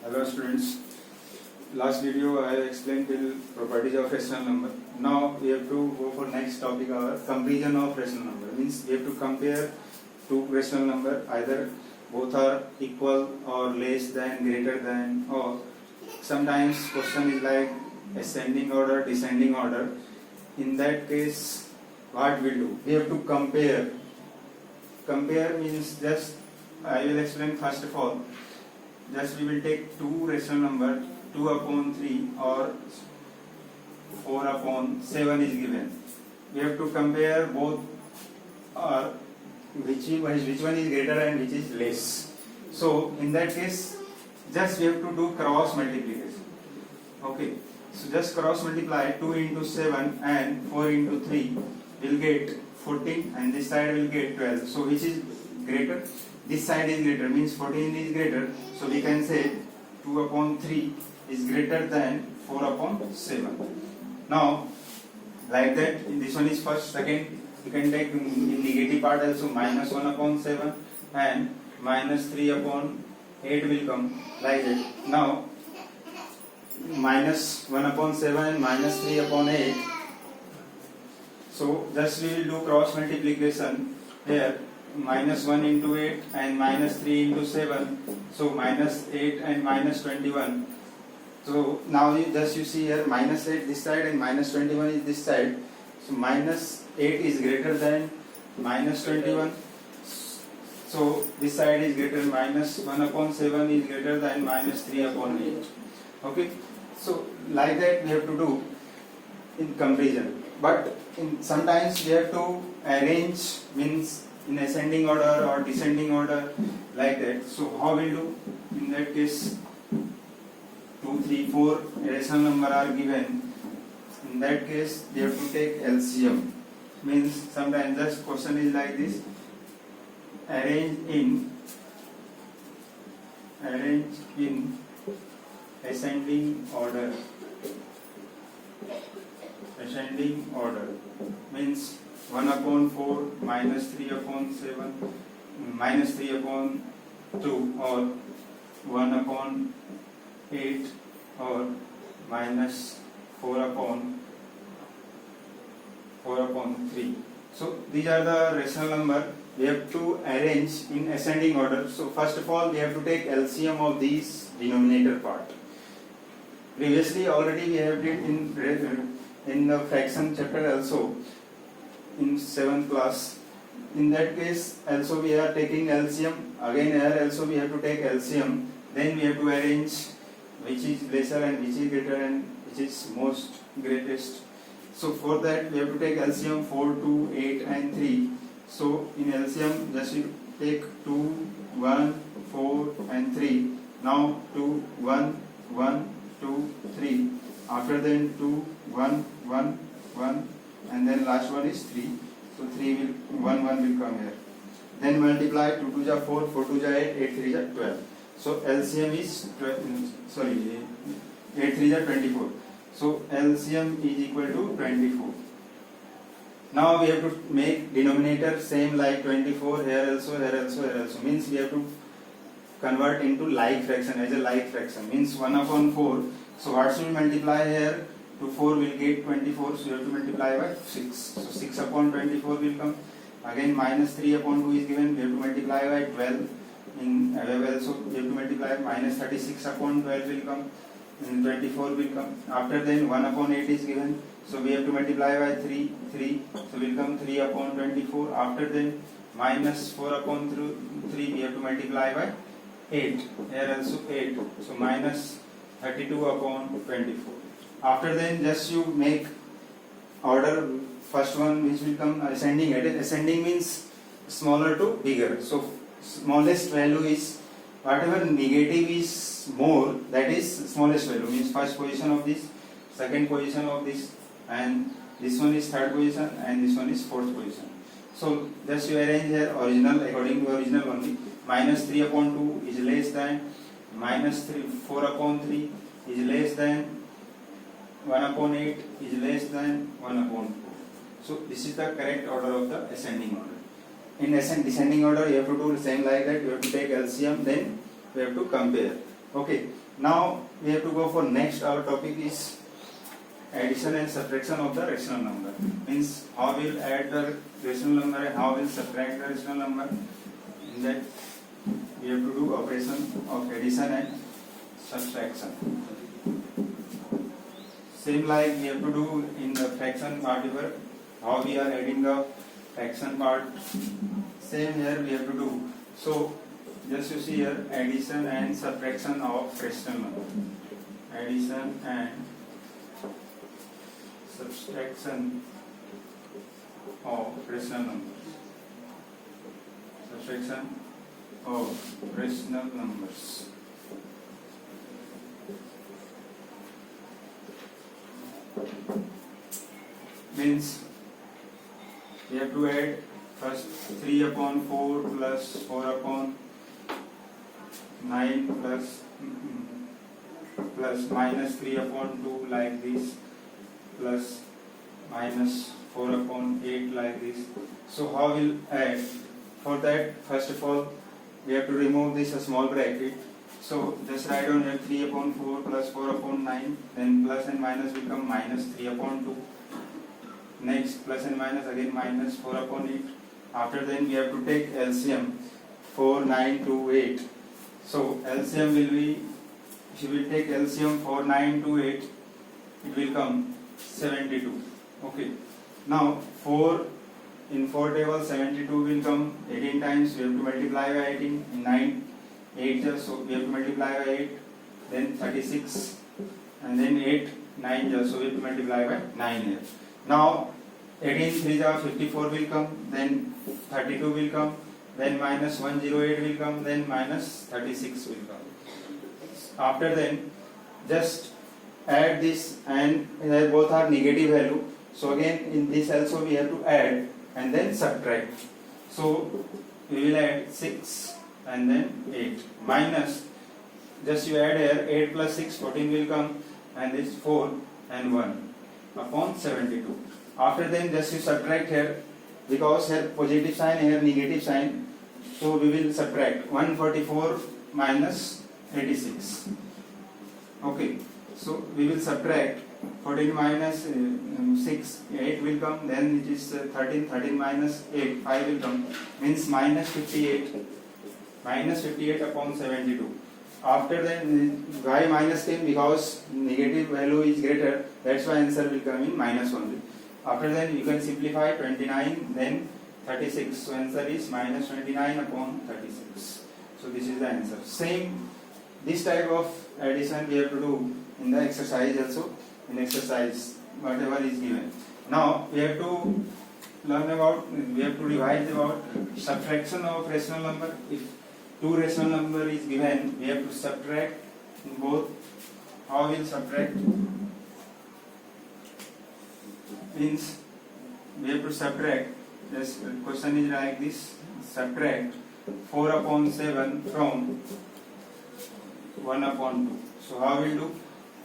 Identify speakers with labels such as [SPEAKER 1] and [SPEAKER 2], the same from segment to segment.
[SPEAKER 1] Hello students. Last video I explained till properties of rational number. Now we have to go for next topic, our comparison of rational number. Means we have to compare two rational number, either both are equal or less than, greater than, or sometimes question is like ascending order, descending order. In that case, what we do? We have to compare. Compare means just I will explain first of all. Just we will take two rational number, 2 upon 3 or 4 upon 7 is given. We have to compare both, which one is greater and which is less. So in that case, just we have to do cross multiplication. Okay, so just cross multiply 2 into 7 and 4 into 3 will get 14 and this side will get 12. So which is greater? This side is greater, means 14 is greater. So we can say 2 upon 3 is greater than 4 upon 7. Now, like that, this one is first, second, you can take in negative part also minus 1 upon 7 and minus 3 upon 8 will come, like that. Now, minus 1 upon 7 and minus 3 upon 8. So, just we will do cross multiplication here. Minus 1 into 8 and minus 3 into 7, so minus 8 and minus 21. So now you see here minus 8 this side and minus 21 is this side. So minus 8 is greater than minus 21. So this side is greater, minus 1 upon 7 is greater than minus 3 upon 8. Okay, so like that we have to do in comparison. But sometimes we have to arrange, means in ascending order or descending order, like that. So how will do? In that case, 2, 3, 4 rational number are given. In that case, they have to take LCM. Means sometimes just question is like this: arrange in ascending order. Ascending order means 1 upon 4, minus 3 upon 7, minus 3 upon 2, or 1 upon 8, or minus 4 upon 3. So these are the rational number. We have to arrange in ascending order. So first of all, we have to take LCM of these denominator part. Previously already we have did in the fraction chapter also, in 7th class. In that case also we are taking LCM. Again here also we have to take LCM. Then we have to arrange which is lesser and which is greater and which is most greatest. So for that we have to take LCM 4, 2, 8 and 3. So in LCM just we take 2, 1, 4 and 3. Now 2, 1, 1, 2, 3. After then 2, 1, 1, 1. And then last one is 3. So 3 will 1 will come here. Then multiply 2 2 ja 4, 4 2 ja 8, 8 3 ja 12. So LCM is 8 3 ja 24. So LCM is equal to 24. Now we have to make denominator same like 24 here also, here also, here also. Means we have to convert into like fraction as a like fraction. Means 1 upon 4. So what should we multiply here? To 4 will get 24, so you have to multiply by 6. So 6 upon 24 will come. Again minus 3 upon 2 is given, we have to multiply by 12. In also we have to multiply, minus 36 upon 12 will come. And 24 will come. After then 1 upon 8 is given, so we have to multiply by 3, so will come 3 upon 24. After then minus 4 upon 3 we have to multiply by 8. Here also 8, so minus 32 upon 24. After then just you make order, first one which will come ascending. Ascending means smaller to bigger. So smallest value is, whatever negative is more, that is smallest value. Means first position of this, second position of this, and this one is third position and this one is fourth position. So just you arrange here original according to original only. Minus 3 upon 2 is less than, minus 4 upon 3 is less than, 1 upon 8 is less than 1 upon 4. So this is the correct order of the ascending order. In descending order you have to do the same like that. You have to take LCM, then we have to compare. Okay, now we have to go for next. Our topic is addition and subtraction of the rational number. Means how we'll add the rational number and how we'll subtract the rational number. In that we have to do operation of addition and subtraction. Same like we have to do in the fraction part here. How we are adding the fraction part. Same here we have to do. So just you see here addition and subtraction of rational number. Addition and subtraction of rational numbers. Subtraction of rational numbers. Means we have to add first 3 upon 4 plus 4 upon 9 plus minus 3 upon 2 like this plus minus 4 upon 8 like this. So how we'll add? For that, first of all, we have to remove this small bracket. So just write down here 3 upon 4 plus 4 upon 9, then plus and minus will become minus 3 upon 2. Next plus and minus again minus 4 upon 8. After then we have to take LCM 4, 9, 2, 8. So LCM will be, if you will take LCM 4, 9, 2, 8, it will come 72. Okay. Now 4 in 4 table 72 will come 18 times. We have to multiply by 18 in 9. 8 just, so we have to multiply by 8, then 36, and then 8, 9 just, so we have to multiply by 9 here. Now 18 3 are 54 will come, then 32 will come, then minus 108 will come, then minus 36 will come. After then just add this, and both are negative value, so again in this also we have to add and then subtract. So we will add 6 and then 8 minus, just you add here 8 plus 6 14 will come, and this 4 and 1 upon 72. After then just you subtract here, because here positive sign, here negative sign, so we will subtract 144 minus 86. Okay, so we will subtract 14 minus 6, 8 will come, then it is 13, 13 minus 8, 5 will come, means minus 58. Minus 58 upon 72. After then, why minus came? Because negative value is greater, that's why answer will come in minus only. After then, you can simplify 29, then 36. So answer is minus 29 upon 36. So this is the answer. Same, this type of addition we have to do in the exercise also. In exercise, whatever is given. Now we have to learn about, we have to revise about subtraction of rational number. If two rational number is given, we have to subtract both. How will subtract? Means we have to subtract, this question is like this, subtract 4 upon 7 from 1 upon 2. So how will do?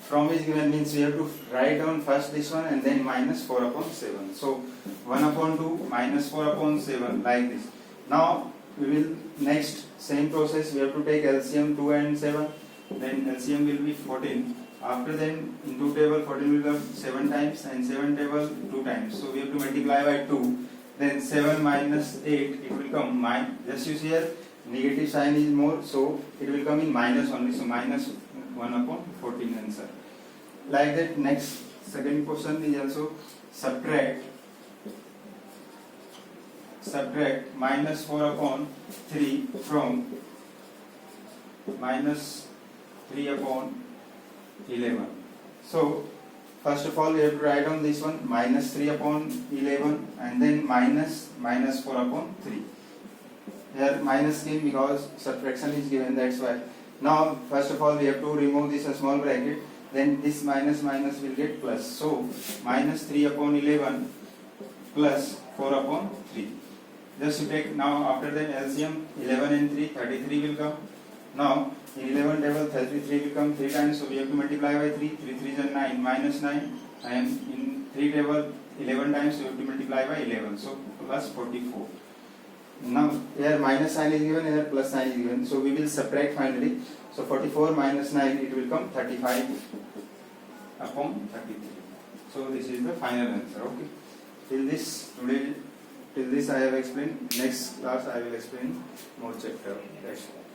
[SPEAKER 1] From is given means we have to write down first this one and then minus 4 upon 7. So 1 upon 2 minus 4 upon 7 like this. Now we will next same process, we have to take LCM 2 and 7, then LCM will be 14. After then in 2 table 14 will come 7 times and 7 table 2 times. So we have to multiply by 2. Then 7 minus 8 it will come minus, just you see here negative sign is more, so it will come in minus only. So minus 1 upon 14 answer. Like that, next second question is also subtract minus 4 upon 3 from minus 3 upon 11. So first of all we have to write down this one minus 3 upon 11 and then minus 4 upon 3. Here minus came because subtraction is given, that's why. Now first of all we have to remove this small bracket, then this minus will get plus. So minus 3 upon 11 plus 4 upon 3. Just to take now after that LCM 11 and 3, 33 will come. Now in 11 table 33 will come 3 times, so we have to multiply by 3. 3 3s are 9, minus 9, and in 3 table 11 times we have to multiply by 11, so plus 44. Now here minus sign is given, here plus sign is given. So we will subtract finally. So 44 minus 9, it will come 35 upon 33. So this is the final answer. Okay. Till this today, till this I have explained. Next class I will explain more chapter. That's all.